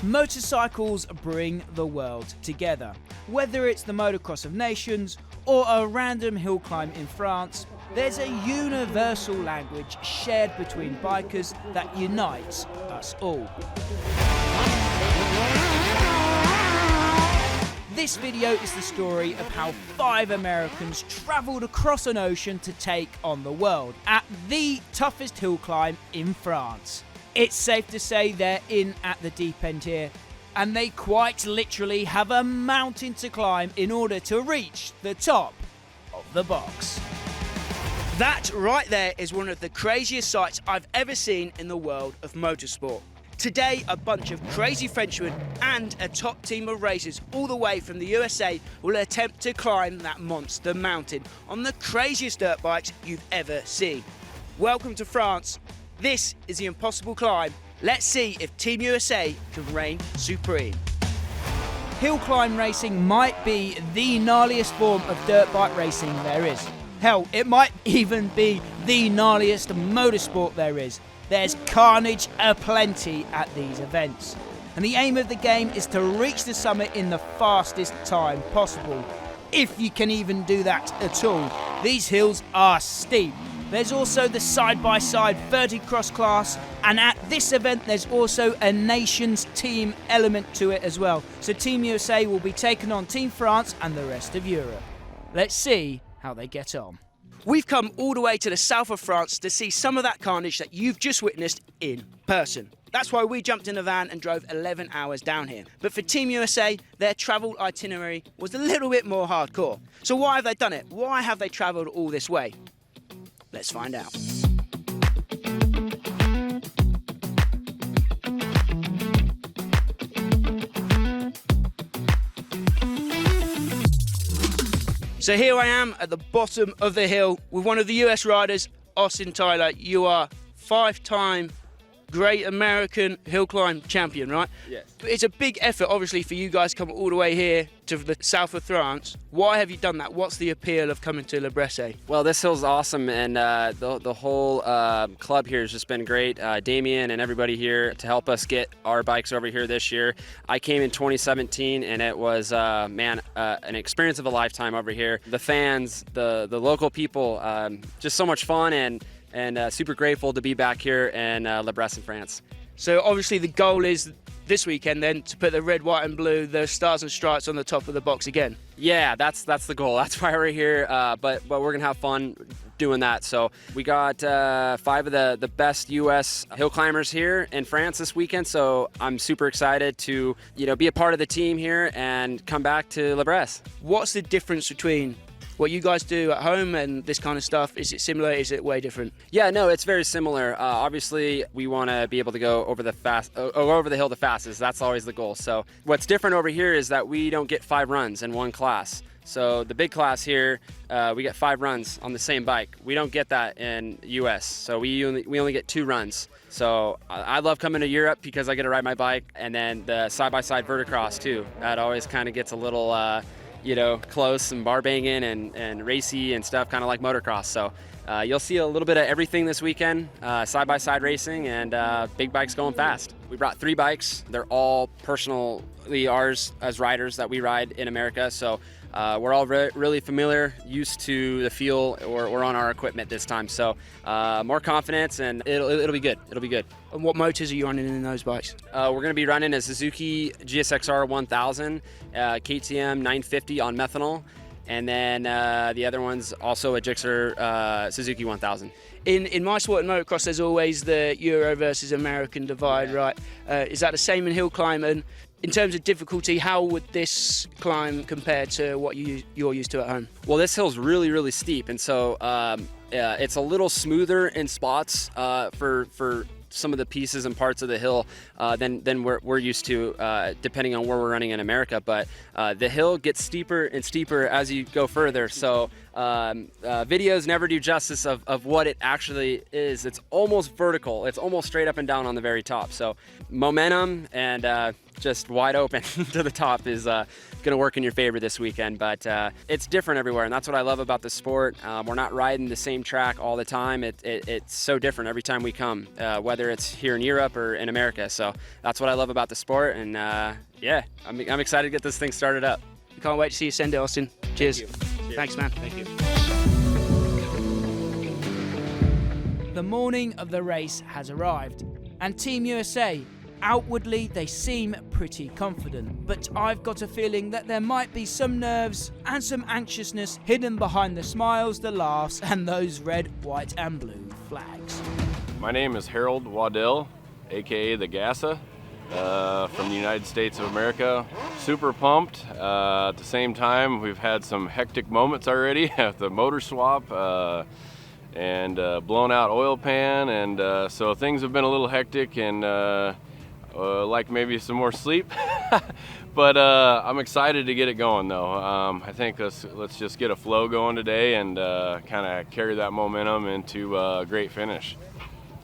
Motorcycles bring the world together. Whether it's the motocross of nations or a random hill climb in France, there's a universal language shared between bikers that unites us all. This video is the story of how 5 Americans travelled across an ocean to take on the world at the toughest hill climb in France. It's safe to say they're in at the deep end here, and they quite literally have a mountain to climb in order to reach the top of the box. That right there is one of the craziest sights I've ever seen in the world of motorsport. Today, a bunch of crazy Frenchmen and a top team of racers all the way from the USA will attempt to climb that monster mountain on the craziest dirt bikes you've ever seen. Welcome to France. This is the impossible climb. Let's see if Team USA can reign supreme. Hill climb racing might be the gnarliest form of dirt bike racing there is. Hell, it might even be the gnarliest motorsport there is. There's carnage aplenty at these events. And the aim of the game is to reach the summit in the fastest time possible. If you can even do that at all. These hills are steep. There's also the side-by-side verticross class, and at this event there's also a nations team element to it as well. So Team USA will be taking on Team France and the rest of Europe. Let's see how they get on. We've come all the way to the south of France to see some of that carnage that you've just witnessed in person. That's why we jumped in a van and drove 11 hours down here. But for Team USA, their travel itinerary was a little bit more hardcore. So why have they done it? Why have they travelled all this way? Let's find out. So here I am at the bottom of the hill with one of the US riders, Austin Tyler. You are 5-time Great American Hill Climb champion, right? Yes. It's a big effort, obviously, for you guys to come all the way here to the south of France. Why have you done that? What's the appeal of coming to Bresse? Well, this hill's awesome, and the whole club here has just been great. Damien and everybody here to help us get our bikes over here this year. I came in 2017, and it was, an experience of a lifetime over here. The fans, the local people, just so much fun, and super grateful to be back here in Bresse in France. So obviously the goal is this weekend then to put the red, white and blue, the stars and stripes on the top of the box again. Yeah, that's the goal. That's why we're here, but we're gonna have fun doing that. So we got 5 of the best US hill climbers here in France this weekend, so I'm super excited to be a part of the team here and come back to Bresse. What's the difference between what you guys do at home and this kind of stuff? Is it similar? Is it way different? Yeah, no, it's very similar. Obviously, we want to be able to go over the hill the fastest. That's always the goal. So what's different over here is that we don't get 5 runs in one class. So the big class here, we get 5 runs on the same bike. We don't get that in US. So we only get 2 runs. So I love coming to Europe because I get to ride my bike, and then the side-by-side verticross too. That always kind of gets a little close and bar banging and racy and stuff, kind of like motocross. So you'll see a little bit of everything this weekend, side-by-side racing and big bikes going fast. We brought 3 bikes. They're all personally ours as riders that we ride in America. So we're all really familiar, used to the feel or on our equipment this time. So more confidence, and it'll be good. It'll be good. And what motors are you running in those bikes? We're going to be running a Suzuki GSXR 1000, KTM 950 on methanol, and then the other one's also a Gixxer Suzuki 1000. In my sport and motocross, there's always the Euro versus American divide, right? Is that the same in hill climb? And in terms of difficulty, how would this climb compare to what you're used to at home? Well, this hill's really, really steep, and so it's a little smoother in spots for some of the pieces and parts of the hill than we're used to, depending on where we're running in America. But the hill gets steeper and steeper as you go further. So videos never do justice of what it actually is. It's almost vertical. It's almost straight up and down on the very top. So momentum and just wide open to the top is going to work in your favor this weekend. But it's different everywhere, and that's what I love about the sport. We're not riding the same track all the time. It's so different every time we come, whether it's here in Europe or in America. So that's what I love about the sport, and yeah, I'm excited to get this thing started up. Can't wait to see you send it, Austin. Cheers. Thanks, man. Thank you. The morning of the race has arrived, and Team USA, outwardly they seem pretty confident, but I've got a feeling that there might be some nerves and some anxiousness hidden behind the smiles, the laughs, and those red, white, and blue flags. My name is Harold Waddell, aka the Gassa, from the United States of America. Super pumped. At the same time, we've had some hectic moments already at the motor swap. And blown out oil pan, and so things have been a little hectic, and like maybe some more sleep. But I'm excited to get it going though. I think let's just get a flow going today and kind of carry that momentum into a great finish.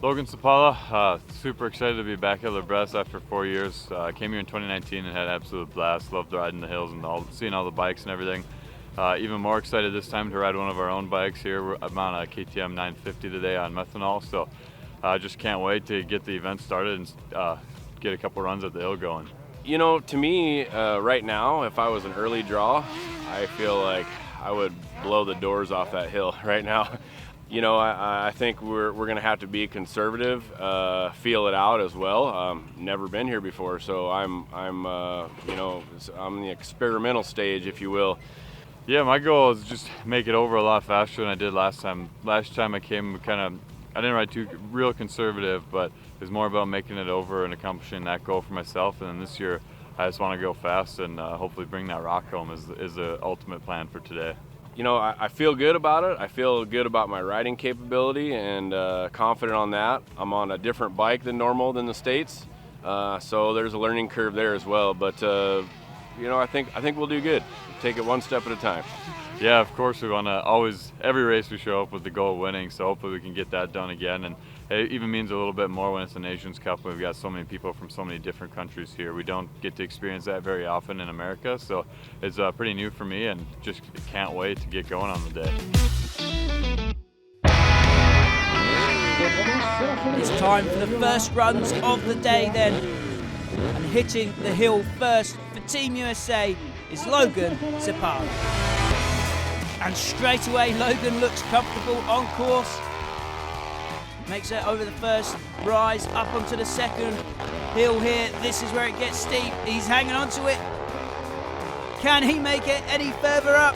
Logan Sapala, super excited to be back at Bresse after 4 years. Came here in 2019 and had an absolute blast. Loved riding the hills and seeing all the bikes and everything. Even more excited this time to ride one of our own bikes here. I'm on a KTM 950 today on Methanol, so just can't wait to get the event started and get a couple runs at the hill going. You know, to me, right now, if I was an early draw, I feel like I would blow the doors off that hill right now. You know, I think we're going to have to be conservative, feel it out as well. Never been here before, so I'm you know, I'm the experimental stage, if you will. Yeah, my goal is just make it over a lot faster than I did last time. Last time I came, I didn't ride too real conservative, but it was more about making it over and accomplishing that goal for myself. And then this year, I just want to go fast and hopefully bring that rock home is the ultimate plan for today. You know, I feel good about it. I feel good about my riding capability and confident on that. I'm on a different bike than normal than the States, so there's a learning curve there as well. But you know, I think we'll do good. Take it one step at a time. Yeah, of course we want to always, every race we show up with the goal of winning, so hopefully we can get that done again. And it even means a little bit more when it's a Nations Cup. We've got so many people from so many different countries here. We don't get to experience that very often in America, so it's pretty new for me, and just can't wait to get going on the day. It's time for the first runs of the day then. And hitting the hill first for Team USA is Logan Sapala. And straight away Logan looks comfortable on course. Makes it over the first rise, up onto the second hill here. This is where it gets steep. He's hanging on to it. Can he make it any further up?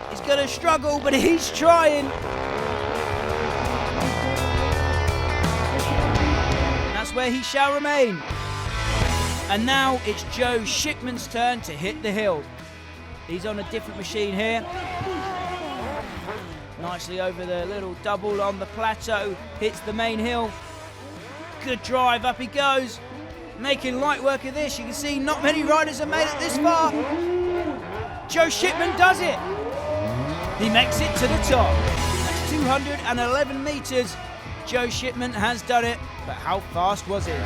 He's going to struggle, but he's trying. And that's where he shall remain. And now it's Joe Shipman's turn to hit the hill. He's on a different machine here. Nicely over the little double on the plateau, hits the main hill. Good drive, up he goes. Making light work of this. You can see not many riders have made it this far. Joe Shipman does it. He makes it to the top. That's 211 metres. Joe Shipman has done it, but how fast was it?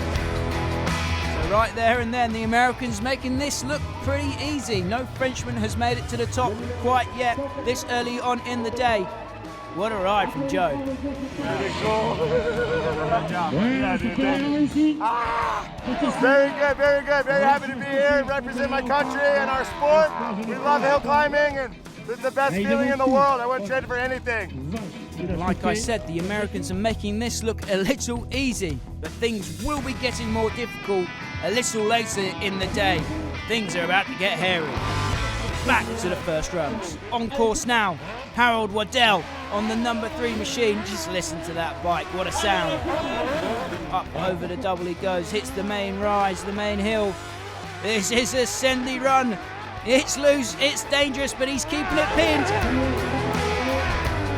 Right there and then, the Americans making this look pretty easy. No Frenchman has made it to the top quite yet this early on in the day. What a ride from Joe. Very good, very good. Very happy to be here and represent my country and our sport. We love hill climbing, and it's the best feeling in the world. I wouldn't trade it for anything. Like I said, the Americans are making this look a little easy, but things will be getting more difficult a little later in the day. Things are about to get hairy. Back to the first runs. On course now, Harold Waddell on the number 3 machine. Just listen to that bike, what a sound. Up over the double he goes, hits the main rise, the main hill. This is a sendy run. It's loose, it's dangerous, but he's keeping it pinned.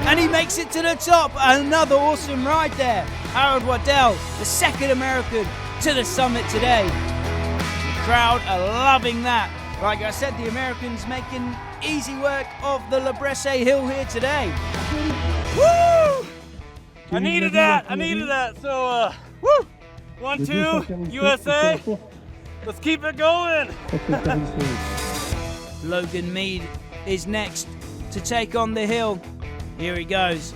And he makes it to the top. Another awesome ride there. Harold Waddell, the second American to the summit today. The crowd are loving that. Like I said, the Americans making easy work of the Bresse hill here today. Woo! I needed that. So, woo! 1-2, USA. Let's keep it going. Logan Mead is next to take on the hill. Here he goes.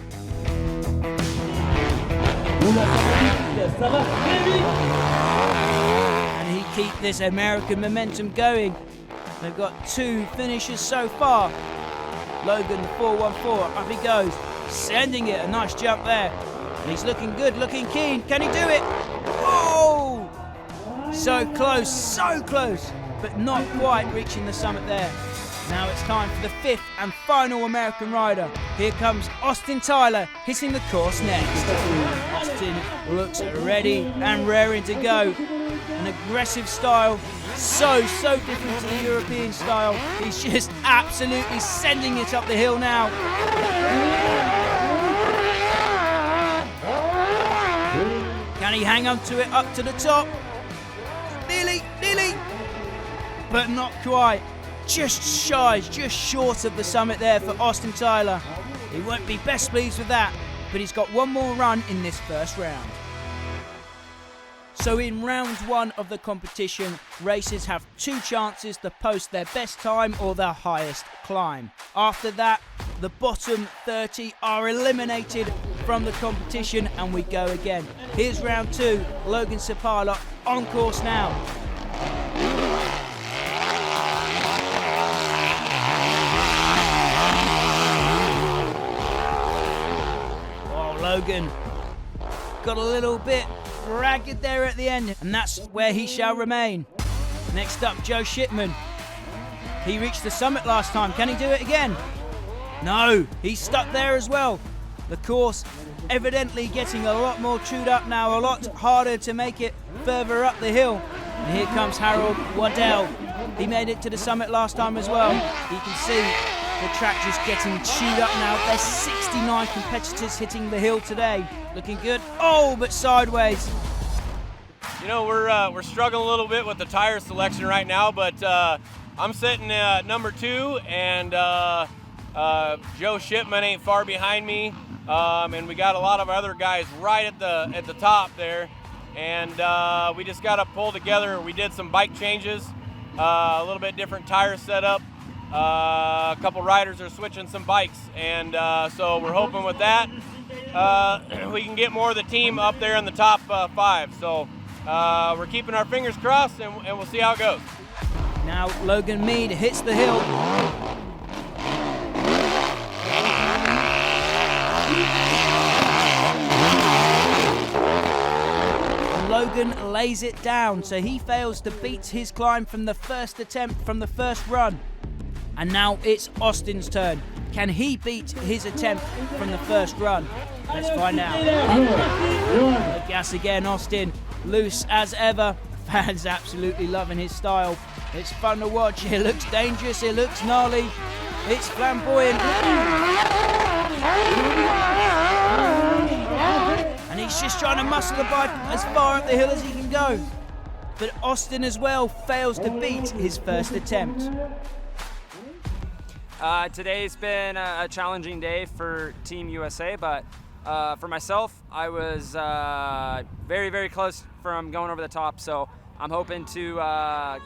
And he keep this American momentum going. They've got 2 finishes so far. Logan, the 414, up he goes, sending it, a nice jump there. And he's looking good, looking keen. Can he do it? Oh! So close, but not quite reaching the summit there. Now it's time for the 5th and final American rider. Here comes Austin Tyler, hitting the course next. Austin looks ready and raring to go. An aggressive style, so different to the European style. He's just absolutely sending it up the hill now. Can he hang on to it up to the top? Nearly, but not quite. Just shy, just short of the summit there for Austin Tyler. He won't be best pleased with that, but he's got one more run in this first round. So in round 1 of the competition, racers have 2 chances to post their best time or their highest climb. After that, the bottom 30 are eliminated from the competition and we go again. Here's round 2, Logan Sapala on course now. Oh, Logan got a little bit ragged there at the end, and that's where he shall remain. Next up, Joe Shipman. He reached the summit last time. Can he do it again? No, he's stuck there as well. The course evidently getting a lot more chewed up now, a lot harder to make it further up the hill. And here comes Harold Waddell. He made it to the summit last time as well. You can see the track just getting chewed up now. There's 69 competitors hitting the hill today. Looking good. Oh, but sideways. You know, we're struggling a little bit with the tire selection right now, but I'm sitting at number 2, and Joe Shipman ain't far behind me, and we got a lot of other guys right at the top there, and we just got to pull together. We did some bike changes, a little bit different tire setup. A couple riders are switching some bikes, and so we're hoping with that we can get more of the team up there in the top 5. So we're keeping our fingers crossed, and we'll see how it goes. Now Logan Mead hits the hill. And Logan lays it down, so he fails to beat his climb from the first attempt, from the first run. And now it's Austin's turn. Can he beat his attempt from the first run? Let's find out. No gas again, Austin. Loose as ever. Fans absolutely loving his style. It's fun to watch. It looks dangerous. It looks gnarly. It's flamboyant. And he's just trying to muscle the bike as far up the hill as he can go. But Austin as well fails to beat his first attempt. Today's been a challenging day for Team USA, but for myself, I was very, very close from going over the top, so I'm hoping to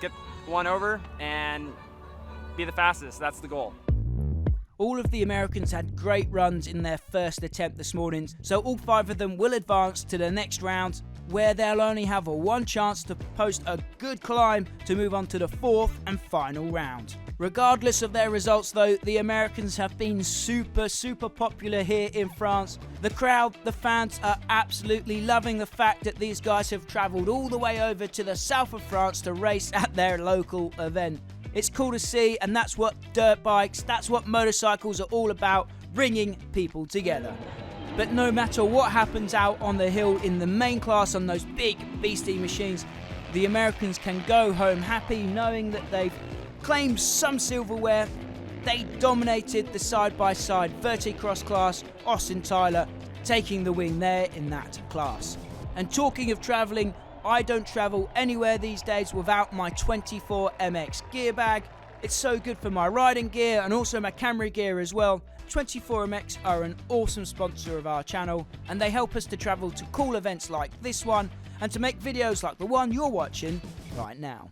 get one over and be the fastest. That's the goal. All of the Americans had great runs in their first attempt this morning, so all 5 of them will advance to the next round, where they'll only have one chance to post a good climb to move on to the 4th and final round. Regardless of their results though, the Americans have been super popular here in France. The crowd, the fans are absolutely loving the fact that these guys have travelled all the way over to the south of France to race at their local event. It's cool to see, and that's what dirt bikes, that's what motorcycles are all about, bringing people together. But no matter what happens out on the hill in the main class on those big beastie machines, the Americans can go home happy knowing that they've claimed some silverware. They dominated the side-by-side verticross class, Austin Tyler taking the win there in that class. And talking of travelling, I don't travel anywhere these days without my 24 MX gear bag. It's so good for my riding gear and also my camera gear as well. 24 MX are an awesome sponsor of our channel, and they help us to travel to cool events like this one and to make videos like the one you're watching right now.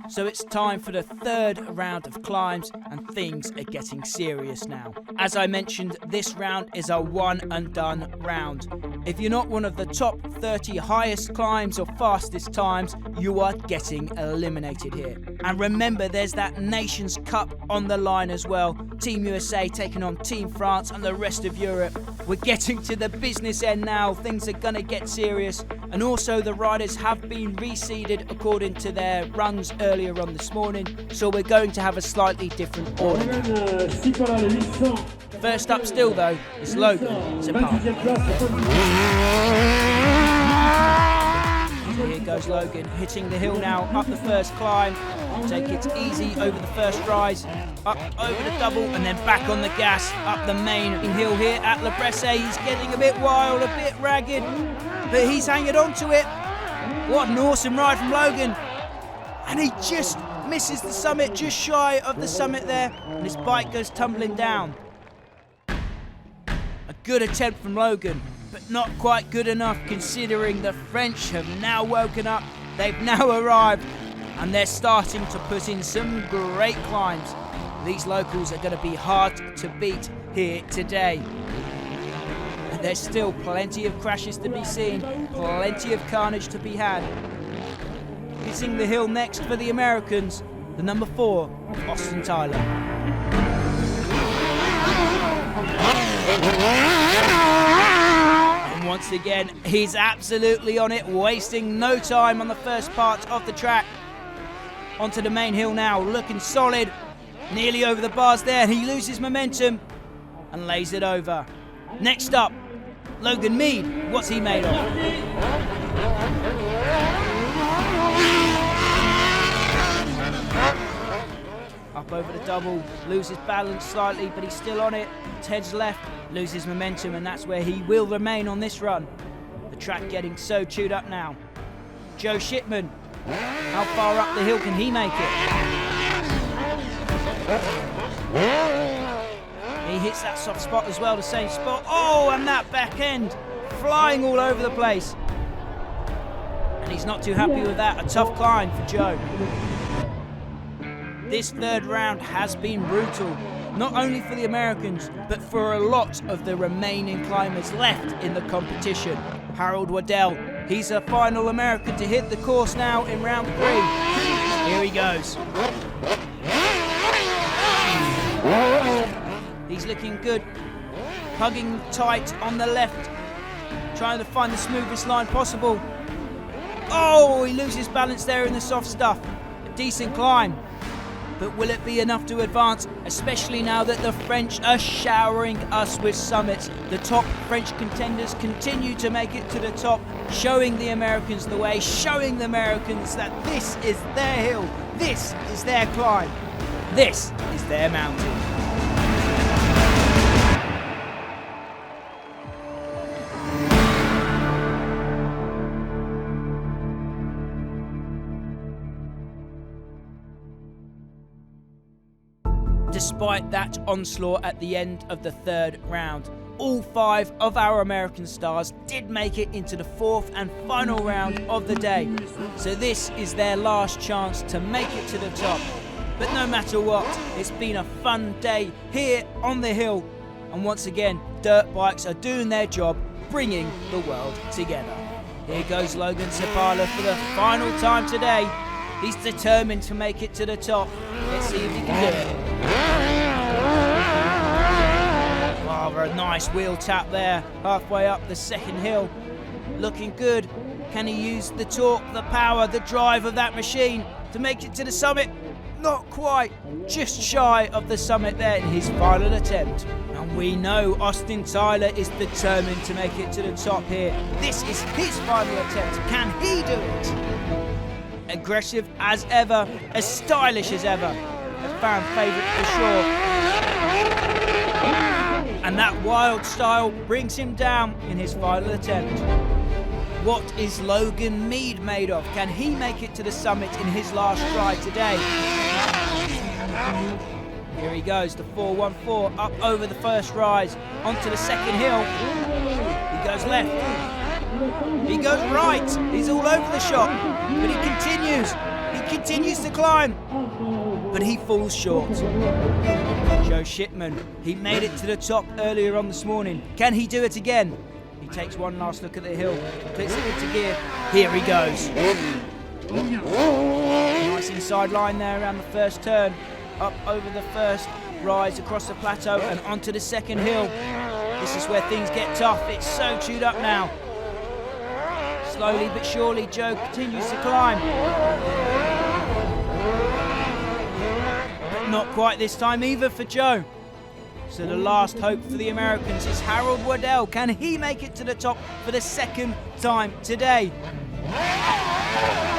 So it's time for the third round of climbs, and things are getting serious now. As I mentioned, this round is a one and done round. If you're not one of the top 30 highest climbs or fastest times, you are getting eliminated here. And remember, there's that Nations Cup on the line as well. Team USA taking on Team France and the rest of Europe. We're getting to the business end now. Things are gonna get serious. And also the riders have been reseeded according to their runs earlier on this morning. So we're going to have a slightly different order now. First up still though is Logan Separa. Here goes Logan, hitting the hill now, up the first climb. Take it easy over the first rise, up over the double, and then back on the gas, up the main hill here at Bresse. He's getting a bit wild, a bit ragged, but he's hanging on to it. What an awesome ride from Logan. And he just misses the summit, just shy of the summit there, and his bike goes tumbling down. A good attempt from Logan, but not quite good enough considering the French have now woken up. They've now arrived and they're starting to put in some great climbs. These locals are going to be hard to beat here today. And there's still plenty of crashes to be seen, plenty of carnage to be had. Hitting the hill next for the Americans, the number 4, Austin Tyler. And once again, he's absolutely on it, wasting no time on the first part of the track. Onto the main hill now, looking solid. Nearly over the bars there, he loses momentum and lays it over. Next up, Logan Mead. What's he made of? Up over the double, loses balance slightly, but he's still on it. Heads left, loses momentum, and that's where he will remain on this run. The track getting so chewed up now. Joe Shipman, how far up the hill can he make it? He hits that soft spot as well, the same spot. Oh, and that back end, flying all over the place. And he's not too happy with that. A tough climb for Joe. This third round has been brutal, not only for the Americans, but for a lot of the remaining climbers left in the competition. Harold Waddell, he's a final American to hit the course now in round 3. Here he goes. He's looking good, hugging tight on the left, trying to find the smoothest line possible. Oh, he loses balance there in the soft stuff. A decent climb. But will it be enough to advance, especially now that the French are showering us with summits? The top French contenders continue to make it to the top, showing the Americans the way, showing the Americans that this is their hill, this is their climb, this is their mountain. Despite that onslaught at the end of the third round, all 5 of our American stars did make it into the 4th and final round of the day. So this is their last chance to make it to the top. But no matter what, it's been a fun day here on the hill. And once again, dirt bikes are doing their job, bringing the world together. Here goes Logan Separa for the final time today. He's determined to make it to the top. Let's see if he can do it. Rather a nice wheel tap there, halfway up the second hill. Looking good. Can he use the torque, the power, the drive of that machine to make it to the summit? Not quite. Just shy of the summit there in his final attempt. And we know Austin Tyler is determined to make it to the top here. This is his final attempt. Can he do it? Aggressive as ever, as stylish as ever. A fan favourite for sure. And that wild style brings him down in his final attempt. What is Logan Mead made of? Can he make it to the summit in his last try today? Here he goes, the 414 up over the first rise, onto the second hill. He goes left. He goes right. He's all over the shop. but he continues to climb, but he falls short. Joe Shipman, he made it to the top earlier on this morning. Can he do it again? He takes one last look at the hill, puts it into gear. Here he goes. Nice inside line there around the first turn, up over the first rise across the plateau and onto the second hill. This is where things get tough. It's so chewed up now. Slowly but surely, Joe continues to climb. But not quite this time either for Joe. So the last hope for the Americans is Harold Waddell. Can he make it to the top for the second time today?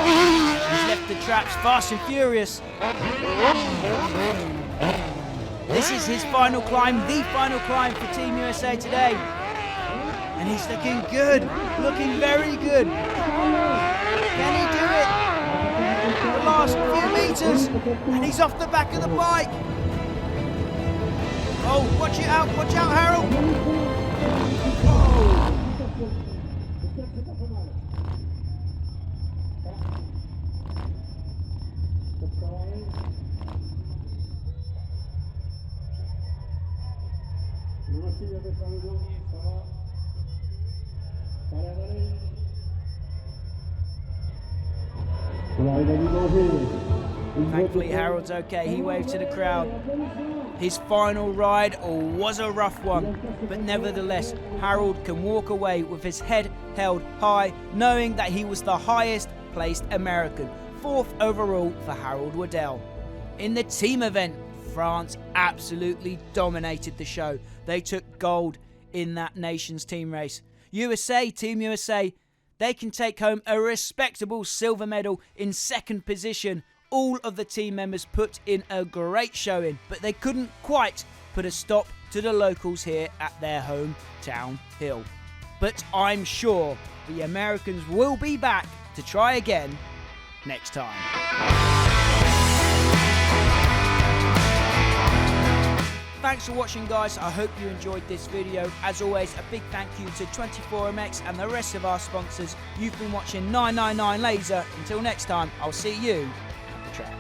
He's left the traps fast and furious. This is his final climb, the final climb for Team USA today. And he's looking good, looking very good. Can he do it? The last few meters, and he's off the back of the bike. Oh, watch out, Harold. Oh. Thankfully, Harold's okay. He waved to the crowd. His final ride was a rough one, but nevertheless, Harold can walk away with his head held high, knowing that he was the highest placed American, 4th overall for Harold Waddell. In the team event, France absolutely dominated the show. They took gold in that nation's team race. Team USA, they can take home a respectable silver medal in 2nd position. All of the team members put in a great showing, but they couldn't quite put a stop to the locals here at their hometown hill. But I'm sure the Americans will be back to try again next time. Thanks for watching, guys. I hope you enjoyed this video. As always, a big thank you to 24MX and the rest of our sponsors. You've been watching 999 Laser. Until next time, I'll see you at the track.